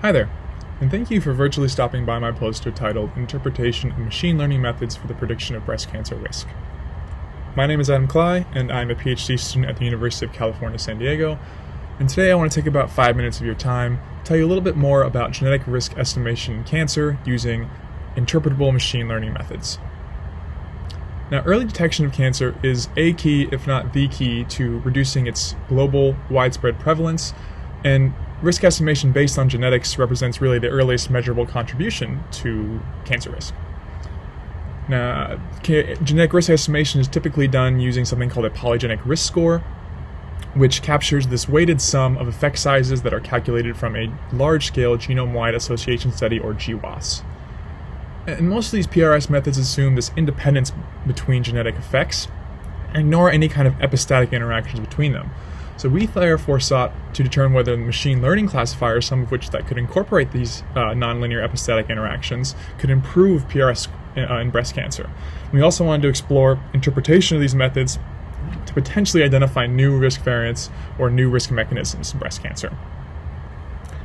Hi there, and thank you for virtually stopping by my poster titled Interpretation of Machine Learning Methods for the Prediction of Breast Cancer Risk. My name is Klie, and I'm a PhD student at the University of California, San Diego, and today I want to take about 5 minutes of your time to tell you a little bit more about genetic risk estimation in cancer using interpretable machine learning methods. Now, early detection of cancer is a key, if not the key, to reducing its global widespread prevalence, and risk estimation based on genetics represents really the earliest measurable contribution to cancer risk. Now, genetic risk estimation is typically done using something called a polygenic risk score, which captures this weighted sum of effect sizes that are calculated from a large-scale genome-wide association study, or GWAS. And most of these PRS methods assume this independence between genetic effects and ignore any kind of epistatic interactions between them. So we therefore sought to determine whether the machine learning classifiers, some of which that could incorporate these nonlinear epistatic interactions, could improve PRS in breast cancer. We also wanted to explore interpretation of these methods to potentially identify new risk variants or new risk mechanisms in breast cancer.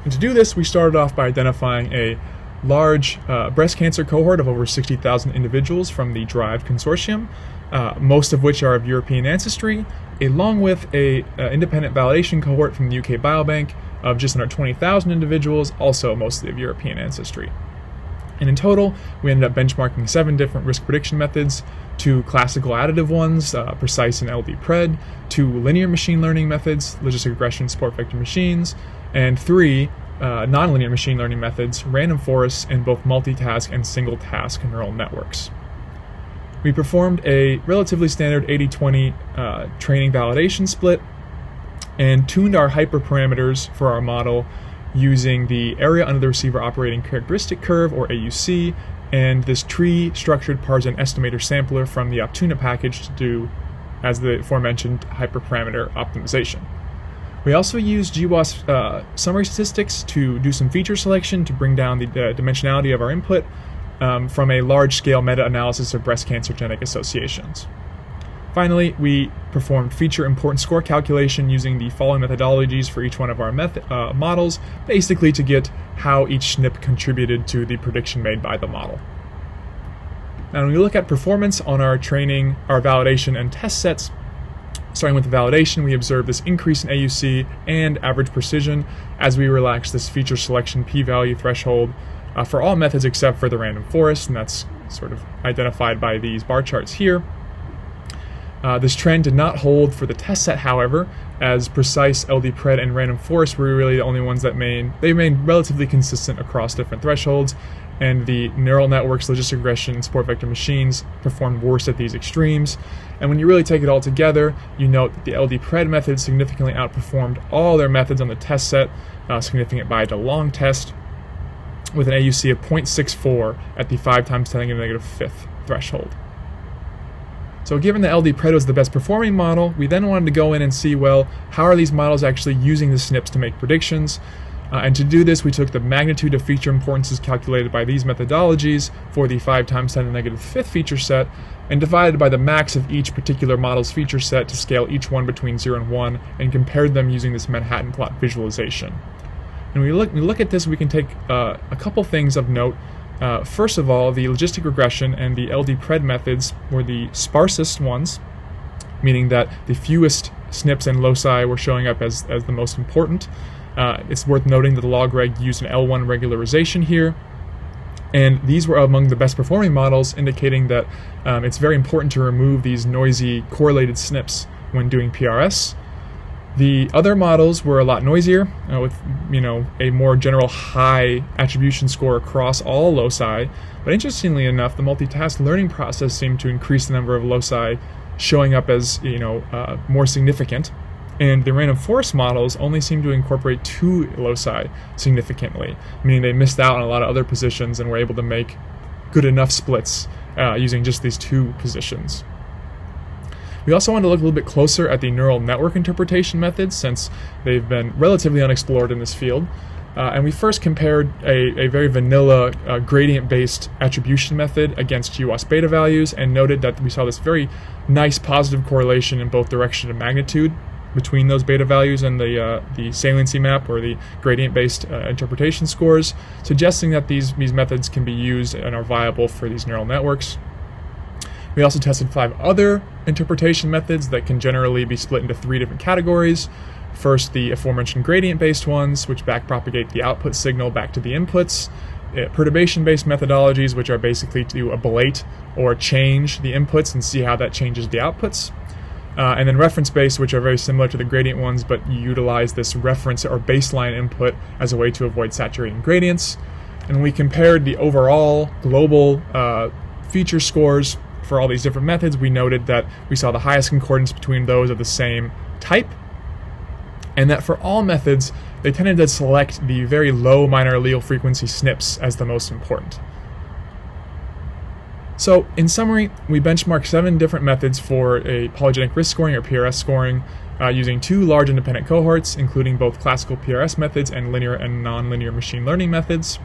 And to do this, we started off by identifying a large breast cancer cohort of over 60,000 individuals from the DRIVE consortium, most of which are of European ancestry, along with a independent validation cohort from the UK Biobank of just under 20,000 individuals, also mostly of European ancestry. And in total, we ended up benchmarking 7 different risk prediction methods, 2 classical additive ones, precise and LD-PRED, 2 linear machine learning methods, logistic regression, support vector machines, and 3 nonlinear machine learning methods, random forests, and both multitask and single-task neural networks. We performed a relatively standard 80-20 training validation split and tuned our hyperparameters for our model using the area under the receiver operating characteristic curve, or AUC, and this tree-structured Parsen estimator sampler from the Optuna package to do, as the aforementioned, hyperparameter optimization. We also used GWAS summary statistics to do some feature selection to bring down the dimensionality of our input from a large-scale meta-analysis of breast cancer genetic associations. Finally, we performed feature importance score calculation using the following methodologies for each one of our models, basically to get how each SNP contributed to the prediction made by the model. Now, when we look at performance on our training, our validation, and test sets, starting with the validation, we observed this increase in AUC and average precision as we relaxed this feature selection p-value threshold for all methods except for the random forest, and that's sort of identified by these bar charts here. This trend did not hold for the test set, however, as precise, LD-PRED, and random forest were really the only ones that remained relatively consistent across different thresholds, and the neural networks, logistic regression, and support vector machines performed worse at these extremes. And when you really take it all together, you note that the LD-PRED method significantly outperformed all their methods on the test set, significant by the long test, with an AUC of 0.64 at the 5 × 10⁻⁵ threshold. So given that LD-PRED was the best performing model, we then wanted to go in and see, well, how are these models actually using the SNPs to make predictions? And to do this, we took the magnitude of feature importances calculated by these methodologies for the 5 × 10⁻⁵ feature set and divided by the max of each particular model's feature set to scale each one between 0 and 1 and compared them using this Manhattan plot visualization. And we look at this, we can take a couple things of note. First of all, the logistic regression and the LD-PRED methods were the sparsest ones, meaning that the fewest SNPs and loci were showing up as the most important. It's worth noting that the log-reg used an L1 regularization here, and these were among the best performing models, indicating that it's very important to remove these noisy correlated SNPs when doing PRS. The other models were a lot noisier, with a more general high attribution score across all loci, but interestingly enough, the multitask learning process seemed to increase the number of loci showing up as more significant, and the random forest models only seemed to incorporate 2 loci significantly, meaning they missed out on a lot of other positions and were able to make good enough splits using just these 2 positions. We also wanted to look a little bit closer at the neural network interpretation methods, since they've been relatively unexplored in this field. And we first compared a very vanilla gradient-based attribution method against GWAS beta values and noted that we saw this very nice positive correlation in both direction and magnitude. between those beta values and the saliency map or the gradient-based interpretation scores, suggesting that these methods can be used and are viable for these neural networks. We also tested 5 other interpretation methods that can generally be split into 3 different categories. First, the aforementioned gradient-based ones, which backpropagate the output signal back to the inputs. Perturbation-based methodologies, which are basically to ablate or change the inputs and see how that changes the outputs. And then reference-based, which are very similar to the gradient ones, but utilize this reference or baseline input as a way to avoid saturating gradients. And we compared the overall global feature scores for all these different methods. We noted that we saw the highest concordance between those of the same type, and that for all methods, they tended to select the very low minor allele frequency SNPs as the most important. So, in summary, we benchmarked 7 different methods for a polygenic risk scoring or PRS scoring using 2 large independent cohorts, including both classical PRS methods and linear and nonlinear machine learning methods.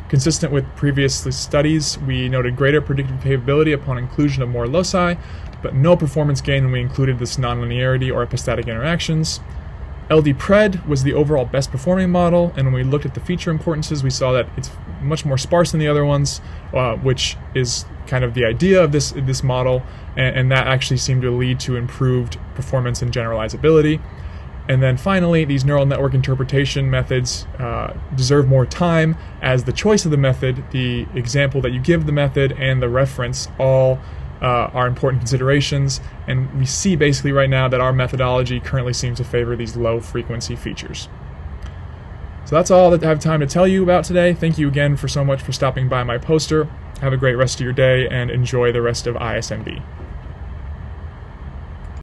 Consistent with previous studies, we noted greater predictive capability upon inclusion of more loci, but no performance gain when we included this nonlinearity or epistatic interactions. LD-PRED was the overall best performing model, and when we looked at the feature importances, we saw that it's much more sparse than the other ones, which is kind of the idea of this model, and that actually seemed to lead to improved performance and generalizability. And then finally, these neural network interpretation methods deserve more time, as the choice of the method, the example that you give the method, and the reference all are important considerations, and we see basically right now that our methodology currently seems to favor these low frequency features. So that's all that I have time to tell you about today. Thank you again so much for stopping by my poster. Have a great rest of your day and enjoy the rest of ISMB.